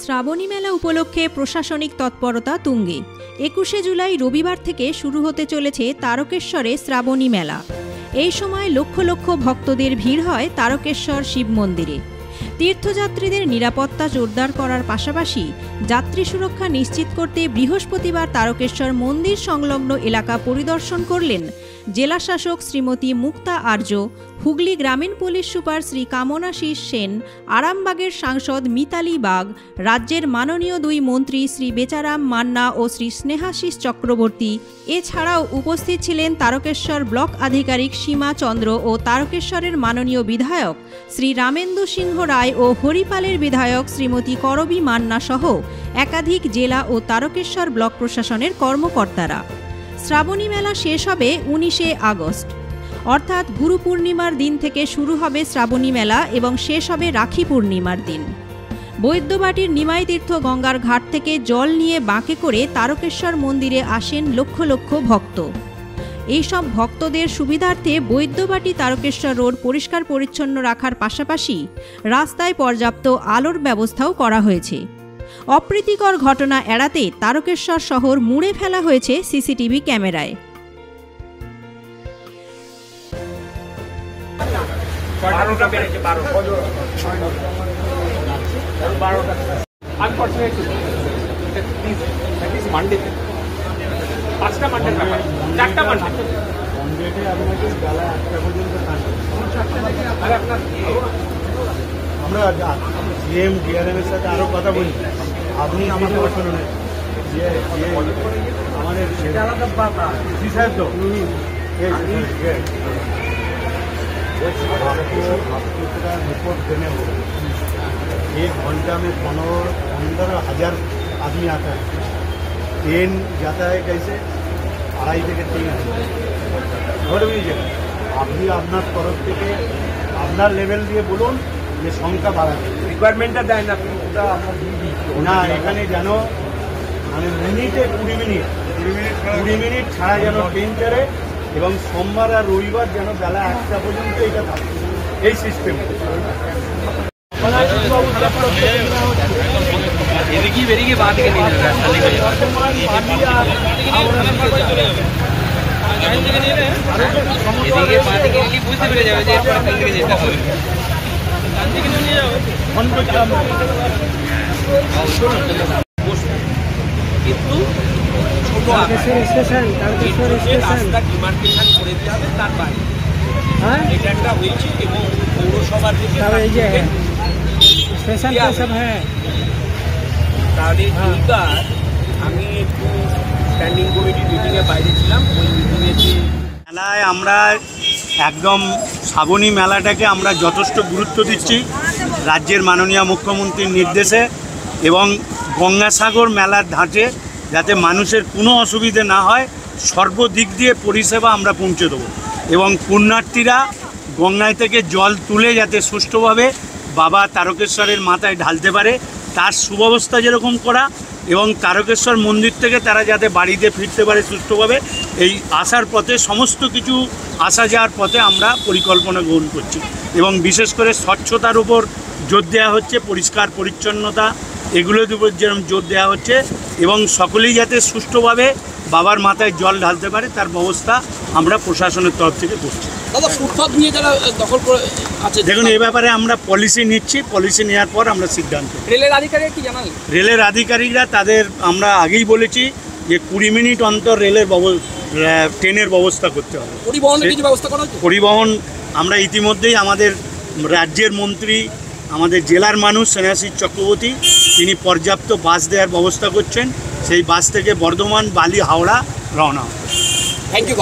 শ্রাবণী মেলা উপলক্ষে প্রশাসনিক তৎপরতা তুঙ্গে। ২১শে জুলাই রবিবার থেকে শুরু হতে চলেছে তারকেশ্বরে শ্রাবণী মেলা। এই সময় লক্ষ লক্ষ ভক্তদের ভিড় হয় তারকেশ্বর শিব মন্দিরে। তীর্থযাত্রীদের নিরাপত্তা জোরদার করার পাশাপাশি যাত্রী সুরক্ষা নিশ্চিত করতে বৃহস্পতিবার তারকেশ্বর মন্দির সংলগ্ন এলাকা পরিদর্শন করলেন জেলাশাসক শ্রীমতী মুক্তা আর্য, হুগলি গ্রামীণ পুলিশ সুপার শ্রী কামনাশিস সেন, আরামবাগের সাংসদ মিতালি বাগ, রাজ্যের মাননীয় দুই মন্ত্রী শ্রী বেচারাম মান্না ও শ্রী স্নেহাশিস চক্রবর্তী। এছাড়াও উপস্থিত ছিলেন তারকেশ্বর ব্লক আধিকারিক সীমা চন্দ্র ও তারকেশ্বরের মাননীয় বিধায়ক শ্রী রামেন্দু সিংহ রায় ও হরিপালের বিধায়ক শ্রীমতী করবী মান্না সহ একাধিক জেলা ও তারকেশ্বর ব্লক প্রশাসনের কর্মকর্তারা। শ্রাবণী মেলা শেষ হবে ১৯শে আগস্ট, অর্থাৎ গুরু পূর্ণিমার দিন থেকে শুরু হবে শ্রাবণী মেলা এবং শেষ হবে রাখি পূর্ণিমার দিন। বৈদ্যবাটির নিমাই তীর্থ গঙ্গার ঘাট থেকে জল নিয়ে বাঁকে করে তারকেশ্বর মন্দিরে আসেন লক্ষ লক্ষ ভক্ত। এইসব ভক্তদের সুবিধার্থে বৈদ্যবাটি তারকেশ্বর রোড পরিষ্কার পরিচ্ছন্ন রাখার পাশাপাশি রাস্তায় পর্যাপ্ত আলোর ব্যবস্থাও করা হয়েছে। অপ্রীতিকর ঘটনা এড়াতে তারকেশ্বর শহর মুড়ে ফেলা হয়েছে সিসিটিভি ক্যামেরায়। আমরা জিএম ডিআরএমের সাথে আরও কথা বলি। আপনি আমাকে শুনুন, যে আমাদের সাহেব তো रिपोर्ट देने हो, 1 घंटा में 15,000 आदमी आता है। ट्रेन जाता है कैसे 2.5 থেকে 3,000 ধরে বুঝে। আপনি আপনার তরফ থেকে আপনার লেভেল দিয়ে বলুন যে সংখ্যা বাড়াবে। রিকোয়ারমেন্টটা দেয় না না, এখানে যেন মানে মিনিটে 20 মিনিট ছাড়া যেন ট্রেন চলে এবং সোমবার আর রবিবার যেন বেলা 1টা পর্যন্ত এটা থাকে, এই সিস্টেম। কিন্তু রাস্তা ডিমার্কেশন করে দিতে হবে তার বাইরে এটা একটা হয়েছে এবং পৌরসভা থেকে তাহলে এইবার আমি একটু স্ট্যান্ডিং কমিটি মিটিংয়ে বাইরে ছিলাম। ওই মিটিংয়ে মেলায় আমরা একদম শ্রাবণী মেলাটাকে আমরা যথেষ্ট গুরুত্ব দিচ্ছি রাজ্যের মাননীয় মুখ্যমন্ত্রীর নির্দেশে, এবং গঙ্গাসাগর মেলার ধাঁচে যাতে মানুষের কোনো অসুবিধে না হয় সর্বদিক দিয়ে পরিষেবা আমরা পৌঁছে দেবো, এবং পুণ্যার্থীরা গঙ্গায় থেকে জল তুলে যাতে সুষ্ঠুভাবে বাবা তারকেশ্বরের মাথায় ঢালতে পারে তার সুব্যবস্থা যেরকম করা, এবং তারকেশ্বর মন্দির থেকে তারা যাতে বাড়িতে ফিরতে পারে সুষ্ঠুভাবে, এই আসার পথে সমস্ত কিছু আসা যাওয়ার পথে আমরা পরিকল্পনা গ্রহণ করছি। এবং বিশেষ করে স্বচ্ছতার উপর জোর দেওয়া হচ্ছে, পরিষ্কার পরিচ্ছন্নতা এগুলোর উপর যেরকম জোর দেওয়া হচ্ছে, এবং সকলেই যাতে সুষ্ঠুভাবে বাবার মাথায় জল ঢালতে পারে তার ব্যবস্থা আমরা প্রশাসনের তরফ থেকে করছি। দেখুন, এ ব্যাপারে আমরা পলিসি নিচ্ছি, পলিসি নেওয়ার পর আমরা সিদ্ধান্ত। রেলের আধিকারিক কি জানালেন? রেলের আধিকারিকরা তাদের আমরা আগেই বলেছি যে 20 মিনিট অন্তর রেলের ট্রেনের ব্যবস্থা করতে হবে। পরিবহন আমরা ইতিমধ্যেই আমাদের রাজ্যের মন্ত্রী, আমাদের জেলার মানুষ স্নেহাশিস চক্রবর্তী, তিনি পর্যাপ্ত বাস দেওয়ার ব্যবস্থা করছেন। সেই বাস থেকে বর্ধমান, বালি, হাওড়া রওনা হবে। Thank you.